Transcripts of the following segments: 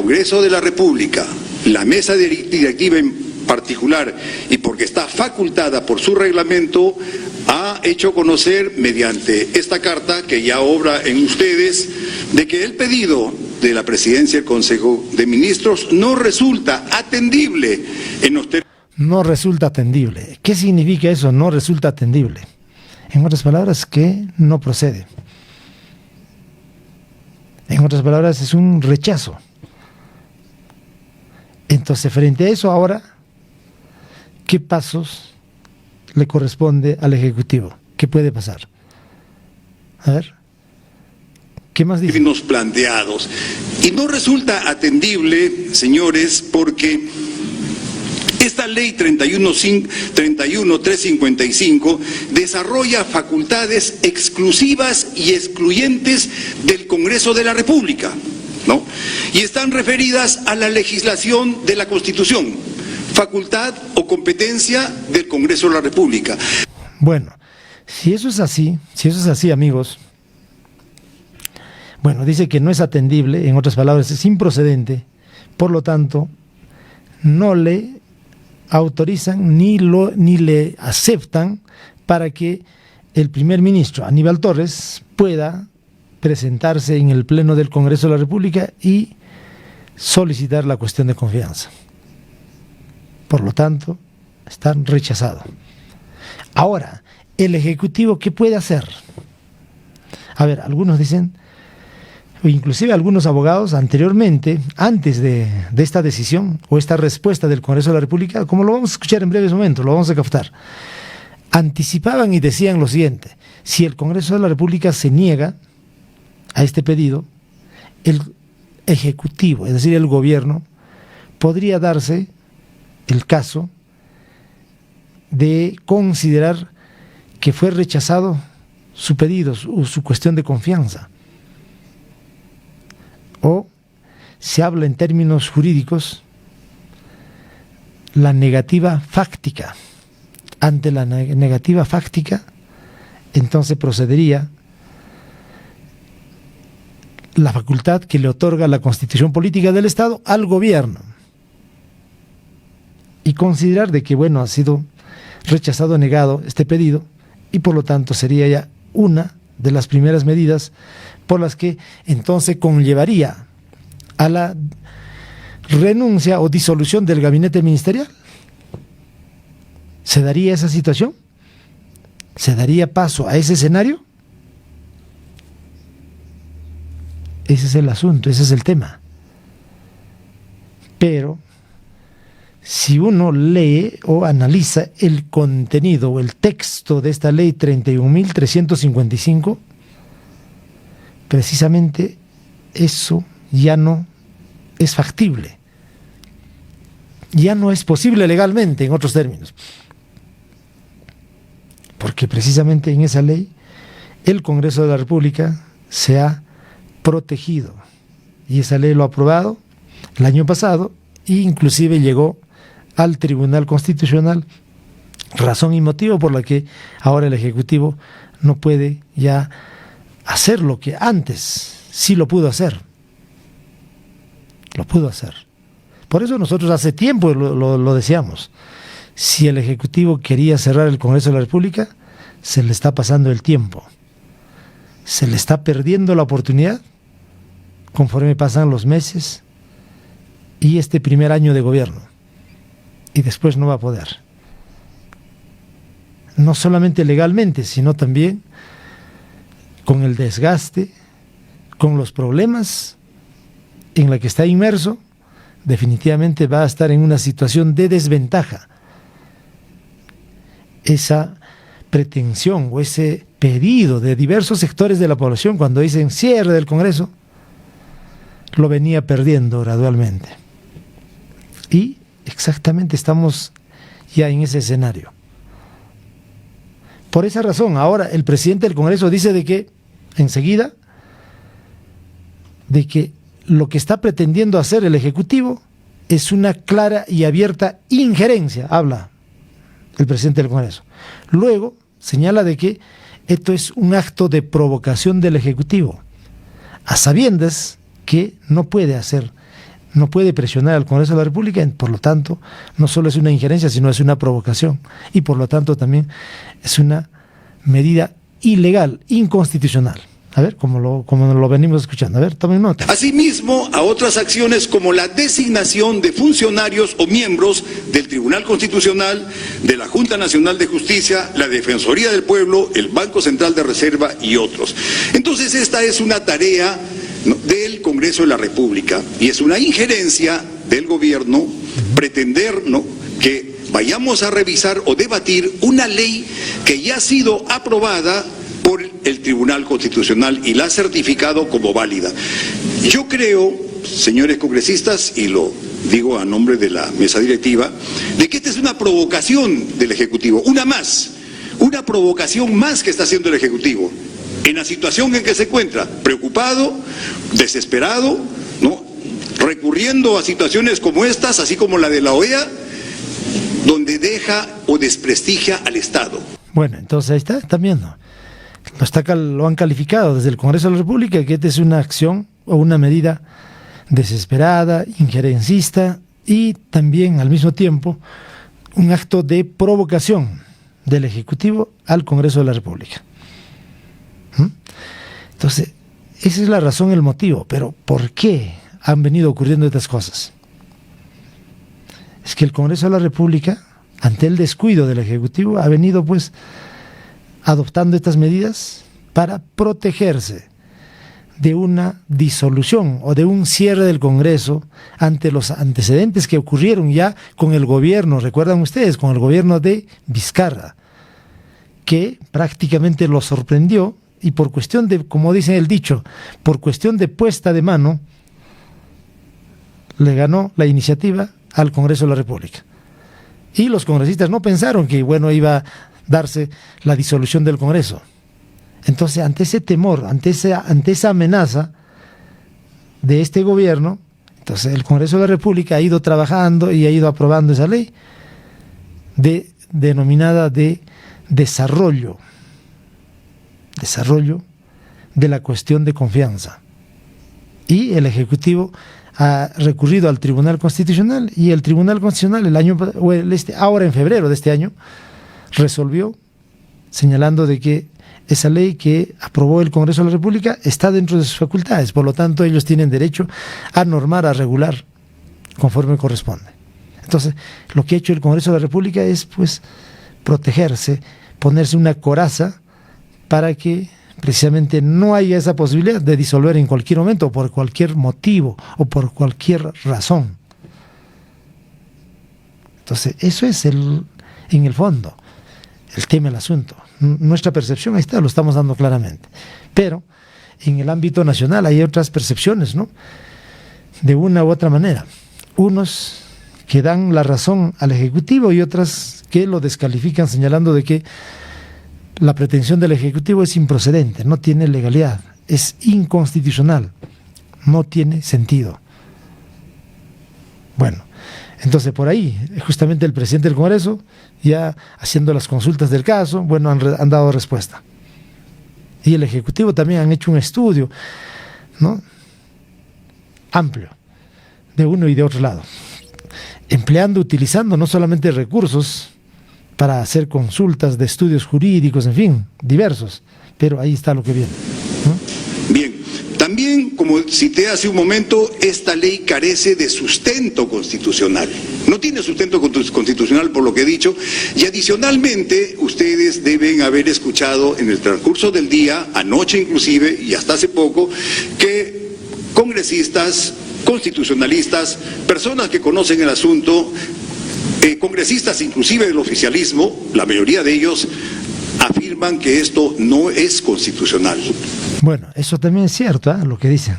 Congreso de la República, la mesa directiva en particular, y porque está facultada por su reglamento, ha hecho conocer mediante esta carta que ya obra en ustedes, de que el pedido de la Presidencia del Consejo de Ministros no resulta atendible en los términos. No resulta atendible. ¿Qué significa eso? No resulta atendible. En otras palabras, que no procede. En otras palabras, es un rechazo. Entonces, frente a eso ahora, ¿qué pasos le corresponde al Ejecutivo? ¿Qué puede pasar? A ver, ¿qué más dice? Términos planteados. Y no resulta atendible, señores, porque esta ley 31.355 desarrolla facultades exclusivas y excluyentes del Congreso de la República, ¿no? Y están referidas a la legislación de la Constitución, facultad o competencia del Congreso de la República. Bueno, si eso es así, amigos, bueno, dice que no es atendible, en otras palabras, es improcedente, por lo tanto, no le autorizan ni le aceptan para que el primer ministro Aníbal Torres pueda presentarse en el Pleno del Congreso de la República y solicitar la cuestión de confianza. Por lo tanto, están rechazados. Ahora, ¿el Ejecutivo qué puede hacer? A ver, algunos dicen, inclusive algunos abogados anteriormente, antes de esta decisión o esta respuesta del Congreso de la República, como lo vamos a escuchar en breves momentos, lo vamos a captar, anticipaban y decían lo siguiente: si el Congreso de la República se niega a este pedido, el Ejecutivo, es decir, el gobierno, podría darse el caso de considerar que fue rechazado su pedido, su cuestión de confianza. O se habla en términos jurídicos, la negativa fáctica. Ante la negativa fáctica, entonces procedería la facultad que le otorga la Constitución Política del Estado al gobierno y considerar de que, bueno, ha sido rechazado, negado este pedido, y por lo tanto sería ya una de las primeras medidas por las que entonces conllevaría a la renuncia o disolución del gabinete ministerial. ¿Se daría esa situación? ¿Se daría paso a ese escenario? Ese es el asunto, ese es el tema. Pero si uno lee o analiza el contenido o el texto de esta ley 31.355, precisamente eso ya no es factible. Ya no es posible legalmente, en otros términos. Porque precisamente en esa ley el Congreso de la República se ha protegido. Y esa ley lo ha aprobado el año pasado e inclusive llegó al Tribunal Constitucional, razón y motivo por la que ahora el Ejecutivo no puede ya hacer lo que antes sí lo pudo hacer. Lo pudo hacer. Por eso nosotros hace tiempo lo decíamos. Si el Ejecutivo quería cerrar el Congreso de la República, se le está pasando el tiempo. Se le está perdiendo la oportunidad conforme pasan los meses y este primer año de gobierno. Y después no va a poder. No solamente legalmente, sino también con el desgaste, con los problemas en la que está inmerso, definitivamente va a estar en una situación de desventaja. Esa pretensión o ese pedido de diversos sectores de la población cuando dicen cierre del Congreso, lo venía perdiendo gradualmente. Y exactamente estamos ya en ese escenario. Por esa razón, ahora el presidente del Congreso dice de que, enseguida, de que lo que está pretendiendo hacer el Ejecutivo es una clara y abierta injerencia, habla el presidente del Congreso. Luego señala de que esto es un acto de provocación del Ejecutivo, a sabiendas que no puede hacer no puede presionar al Congreso de la República, por lo tanto, no solo es una injerencia, sino es una provocación, y por lo tanto también es una medida ilegal, inconstitucional. A ver, como lo venimos escuchando. A ver, tomen nota. Asimismo, a otras acciones como la designación de funcionarios o miembros del Tribunal Constitucional, de la Junta Nacional de Justicia, la Defensoría del Pueblo, el Banco Central de Reserva y otros. Entonces, esta es una tarea, ¿no?, del Congreso de la República, y es una injerencia del gobierno pretender, ¿no?, que vayamos a revisar o debatir una ley que ya ha sido aprobada por el Tribunal Constitucional y la ha certificado como válida. Yo creo, señores congresistas, y lo digo a nombre de la mesa directiva, de que esta es una provocación del Ejecutivo, una provocación más que está haciendo el Ejecutivo, en la situación en que se encuentra, preocupado, desesperado, ¿no?, recurriendo a situaciones como estas, así como la de la OEA, donde deja o desprestigia al Estado. Bueno, entonces ahí está, están viendo. Lo han calificado desde el Congreso de la República que esta es una acción o una medida desesperada, injerencista y también al mismo tiempo un acto de provocación del Ejecutivo al Congreso de la República. Entonces, esa es la razón, el motivo, pero ¿por qué han venido ocurriendo estas cosas? Es que el Congreso de la República, ante el descuido del Ejecutivo, ha venido pues adoptando estas medidas para protegerse de una disolución o de un cierre del Congreso ante los antecedentes que ocurrieron ya con el gobierno, recuerdan ustedes, con el gobierno de Vizcarra, que prácticamente lo sorprendió y por cuestión de, como dice el dicho, por cuestión de puesta de mano, le ganó la iniciativa al Congreso de la República. Y los congresistas no pensaron que, bueno, iba a darse la disolución del Congreso. Entonces, ante ese temor, ante esa amenaza de este gobierno, entonces el Congreso de la República ha ido trabajando y ha ido aprobando esa ley denominada de desarrollo de la cuestión de confianza. Y el Ejecutivo ha recurrido al Tribunal Constitucional y el Tribunal Constitucional ahora en febrero de este año resolvió señalando de que esa ley que aprobó el Congreso de la República está dentro de sus facultades, por lo tanto ellos tienen derecho a normar, a regular conforme corresponde. Entonces, lo que ha hecho el Congreso de la República es pues protegerse, ponerse una coraza para que precisamente no haya esa posibilidad de disolver en cualquier momento, o por cualquier motivo, o por cualquier razón. Entonces, eso es en el fondo el tema del asunto. Nuestra percepción ahí está, lo estamos dando claramente. Pero en el ámbito nacional hay otras percepciones, ¿no?, de una u otra manera. Unos que dan la razón al Ejecutivo y otras que lo descalifican señalando de que la pretensión del Ejecutivo es improcedente, no tiene legalidad, es inconstitucional, no tiene sentido. Bueno, entonces por ahí, justamente el presidente del Congreso, ya haciendo las consultas del caso, bueno, han dado respuesta. Y el Ejecutivo también han hecho un estudio, ¿no?, amplio, de uno y de otro lado, utilizando no solamente recursos para hacer consultas de estudios jurídicos, en fin, diversos, pero ahí está lo que viene, ¿no? Bien, también, como cité hace un momento, esta ley carece de sustento constitucional. No tiene sustento constitucional por lo que he dicho, y adicionalmente ustedes deben haber escuchado en el transcurso del día, anoche inclusive, y hasta hace poco, que congresistas, constitucionalistas, personas que conocen el asunto, congresistas inclusive del oficialismo, la mayoría de ellos afirman que esto no es constitucional. Bueno, eso también es cierto, lo que dicen.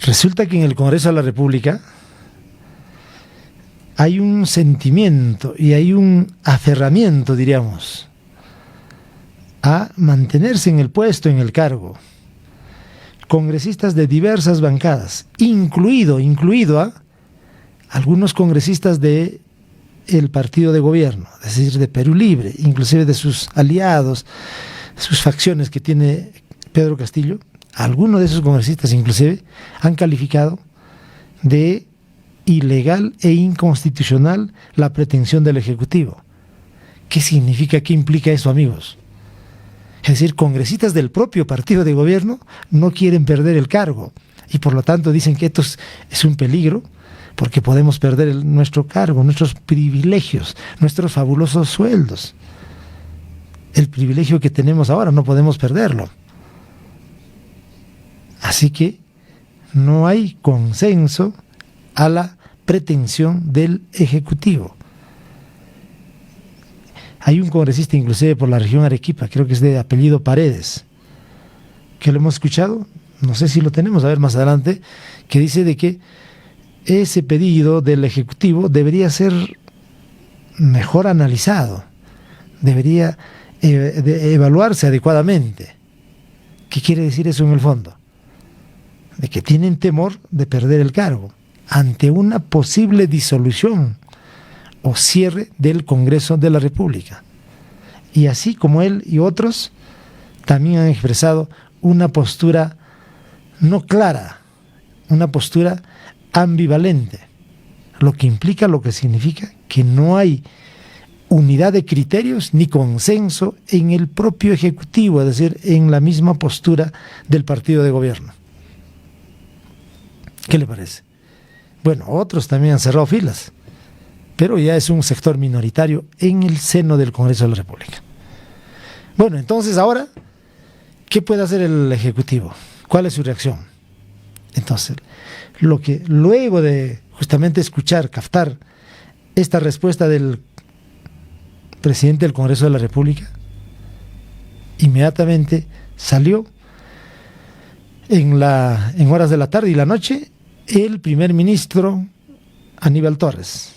Resulta que en el Congreso de la República hay un sentimiento y hay un aferramiento, diríamos, a mantenerse en el puesto, en el cargo. Congresistas de diversas bancadas, incluido algunos congresistas de el partido de gobierno, es decir, de Perú Libre, inclusive de sus aliados, sus facciones que tiene Pedro Castillo. Algunos de esos congresistas inclusive han calificado de ilegal e inconstitucional la pretensión del Ejecutivo. ¿Qué significa, qué implica eso, amigos? Es decir, congresistas del propio partido de gobierno no quieren perder el cargo y por lo tanto dicen que esto es un peligro porque podemos perder nuestro cargo, nuestros privilegios, nuestros fabulosos sueldos. El privilegio que tenemos ahora no podemos perderlo. Así que no hay consenso a la pretensión del Ejecutivo. Hay un congresista inclusive por la región Arequipa, creo que es de apellido Paredes, que lo hemos escuchado, no sé si lo tenemos, a ver más adelante, que dice de que ese pedido del Ejecutivo debería ser mejor analizado, debería evaluarse adecuadamente. ¿Qué quiere decir eso en el fondo? De que tienen temor de perder el cargo ante una posible disolución o cierre del Congreso de la República. Y así como él y otros también han expresado una postura no clara, una postura ambivalente, lo que implica, lo que significa que no hay unidad de criterios ni consenso en el propio Ejecutivo, es decir, en la misma postura del partido de gobierno. ¿Qué le parece? Bueno, otros también han cerrado filas, pero ya es un sector minoritario en el seno del Congreso de la República. Bueno, entonces ahora, ¿qué puede hacer el Ejecutivo? ¿Cuál es su reacción? Entonces, lo que luego de justamente escuchar, captar esta respuesta del presidente del Congreso de la República, inmediatamente salió en horas de la tarde y la noche el primer ministro Aníbal Torres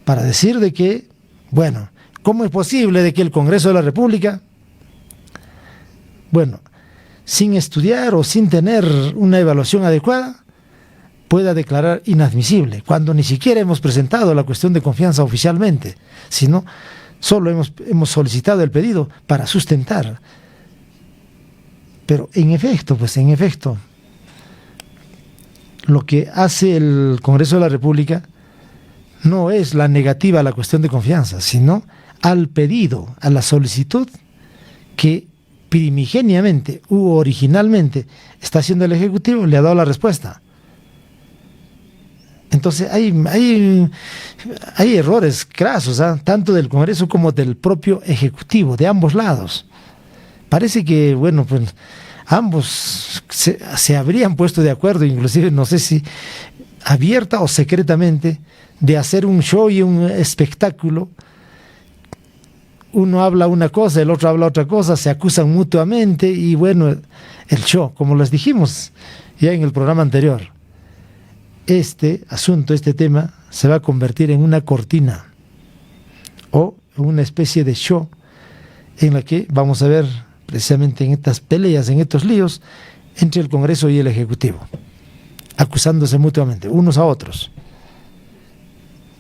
para decir de que, bueno, ¿cómo es posible de que el Congreso de la República, bueno, sin estudiar o sin tener una evaluación adecuada, pueda declarar inadmisible, cuando ni siquiera hemos presentado la cuestión de confianza oficialmente, sino solo hemos solicitado el pedido para sustentar? Pero en efecto, lo que hace el Congreso de la República no es la negativa a la cuestión de confianza, sino al pedido, a la solicitud que primigeniamente u originalmente está haciendo el Ejecutivo, le ha dado la respuesta. Entonces hay errores crasos, tanto del Congreso como del propio Ejecutivo, de ambos lados. Parece que, bueno, pues ambos se habrían puesto de acuerdo, inclusive no sé si abierta o secretamente, de hacer un show y un espectáculo. Uno habla una cosa, el otro habla otra cosa, se acusan mutuamente y bueno, el show, como les dijimos ya en el programa anterior, este asunto, este tema, se va a convertir en una cortina o una especie de show en la que vamos a ver precisamente en estas peleas, en estos líos entre el Congreso y el Ejecutivo, acusándose mutuamente, unos a otros.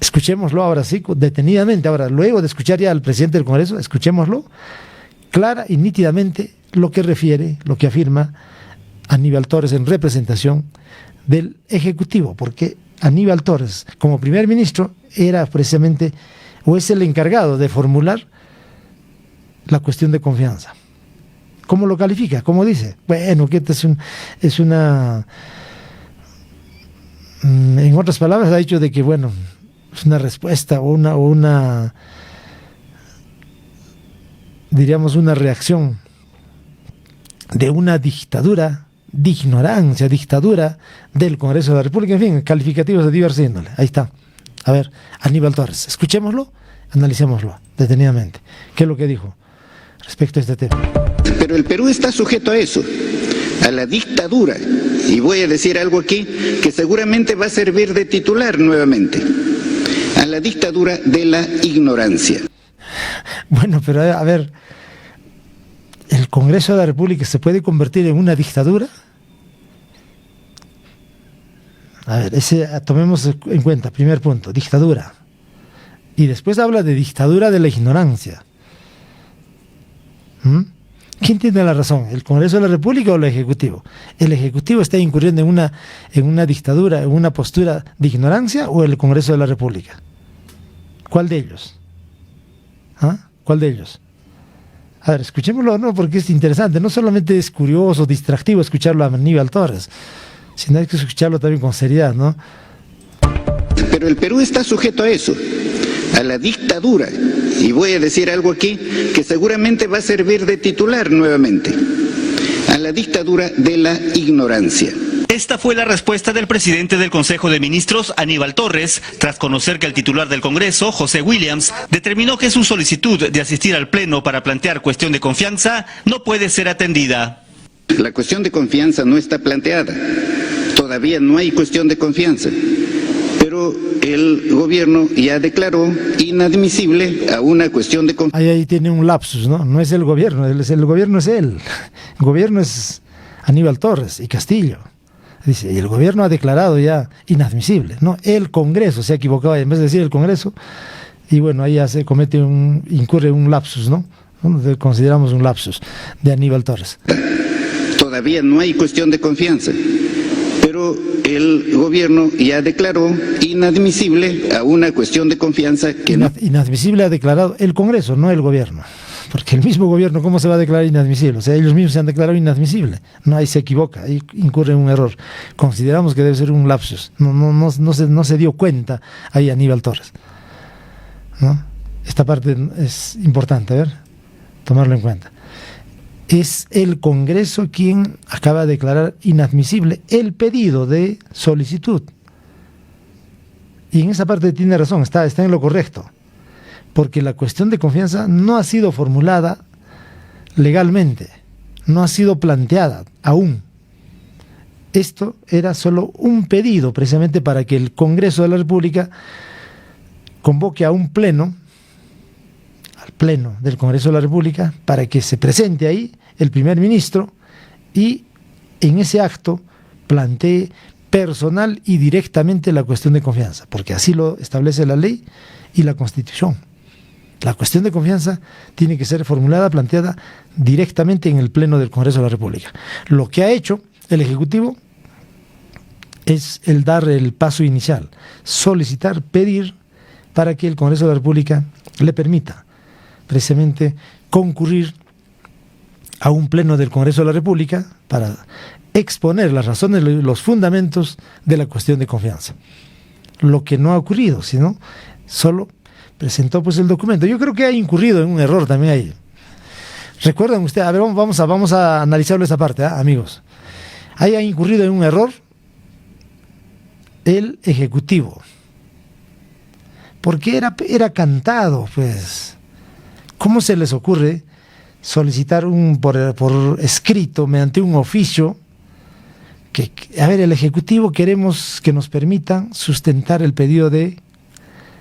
Escuchémoslo ahora sí, detenidamente, ahora luego de escuchar ya al presidente del Congreso, escuchémoslo clara y nítidamente lo que refiere, lo que afirma Aníbal Torres en representación del Ejecutivo, porque Aníbal Torres, como primer ministro, era precisamente, o es el encargado de formular la cuestión de confianza. ¿Cómo lo califica? ¿Cómo dice? Bueno, que esta es una... En otras palabras, ha dicho de que, bueno, es una respuesta o una diríamos, una reacción de una dictadura de ignorancia, dictadura del Congreso de la República, en fin, calificativos de diversa índole. Ahí está. A ver, Aníbal Torres, escuchémoslo, analicémoslo detenidamente. ¿Qué es lo que dijo respecto a este tema? Pero el Perú está sujeto a eso, a la dictadura, y voy a decir algo aquí que seguramente va a servir de titular nuevamente, a la dictadura de la ignorancia. Bueno, pero a ver, ¿el Congreso de la República se puede convertir en una dictadura? A ver, tomemos en cuenta, primer punto, dictadura. Y después habla de dictadura de la ignorancia. ¿Quién tiene la razón? ¿El Congreso de la República o el Ejecutivo? ¿El Ejecutivo está incurriendo en una dictadura, en una postura de ignorancia, o el Congreso de la República? ¿Cuál de ellos? ¿Ah? ¿Cuál de ellos? A ver, escuchémoslo, ¿no? Porque es interesante. No solamente es curioso, distractivo escucharlo a Aníbal Torres, sino hay que escucharlo también con seriedad, ¿no? Pero el Perú está sujeto a eso, a la dictadura, y voy a decir algo aquí que seguramente va a servir de titular nuevamente, a la dictadura de la ignorancia. Esta fue la respuesta del presidente del Consejo de Ministros, Aníbal Torres, tras conocer que el titular del Congreso, José Williams, determinó que su solicitud de asistir al Pleno para plantear cuestión de confianza no puede ser atendida. La cuestión de confianza no está planteada, todavía no hay cuestión de confianza, pero el gobierno ya declaró inadmisible a una cuestión de confianza. Ahí tiene un lapsus, ¿no? No es el gobierno, el gobierno es él. El gobierno es Aníbal Torres y Castillo. Dice, y el gobierno ha declarado ya inadmisible, ¿no? El Congreso se ha equivocado, en vez de decir el Congreso, y bueno, ahí ya se incurre un lapsus, ¿no? Consideramos un lapsus de Aníbal Torres. Todavía no hay cuestión de confianza, pero el gobierno ya declaró inadmisible a una cuestión de confianza que no... Inadmisible ha declarado el Congreso, no el gobierno. Porque el mismo gobierno, ¿cómo se va a declarar inadmisible? O sea, ellos mismos se han declarado inadmisible. No, ahí se equivoca, ahí incurre en un error. Consideramos que debe ser un lapsus. No se dio cuenta ahí Aníbal Torres, ¿no? Esta parte es importante, a ver, tomarlo en cuenta. Es el Congreso quien acaba de declarar inadmisible el pedido de solicitud. Y en esa parte tiene razón, está en lo correcto. Porque la cuestión de confianza no ha sido formulada legalmente, no ha sido planteada aún. Esto era solo un pedido precisamente para que el Congreso de la República convoque a un pleno, al pleno del Congreso de la República, para que se presente ahí el primer ministro y en ese acto plantee personal y directamente la cuestión de confianza, porque así lo establece la ley y la Constitución. La cuestión de confianza tiene que ser formulada, planteada directamente en el Pleno del Congreso de la República. Lo que ha hecho el Ejecutivo es el dar el paso inicial, solicitar, pedir para que el Congreso de la República le permita precisamente concurrir a un Pleno del Congreso de la República para exponer las razones, los fundamentos de la cuestión de confianza. Lo que no ha ocurrido, sino solo presentó pues el documento. Yo creo que ha incurrido en un error también ahí. ¿Recuerdan ustedes? A ver, vamos a analizarlo esa parte, amigos. Ahí ha incurrido en un error el Ejecutivo. Porque era cantado, pues. ¿Cómo se les ocurre solicitar por escrito, mediante un oficio, a ver, el Ejecutivo queremos que nos permitan sustentar el pedido de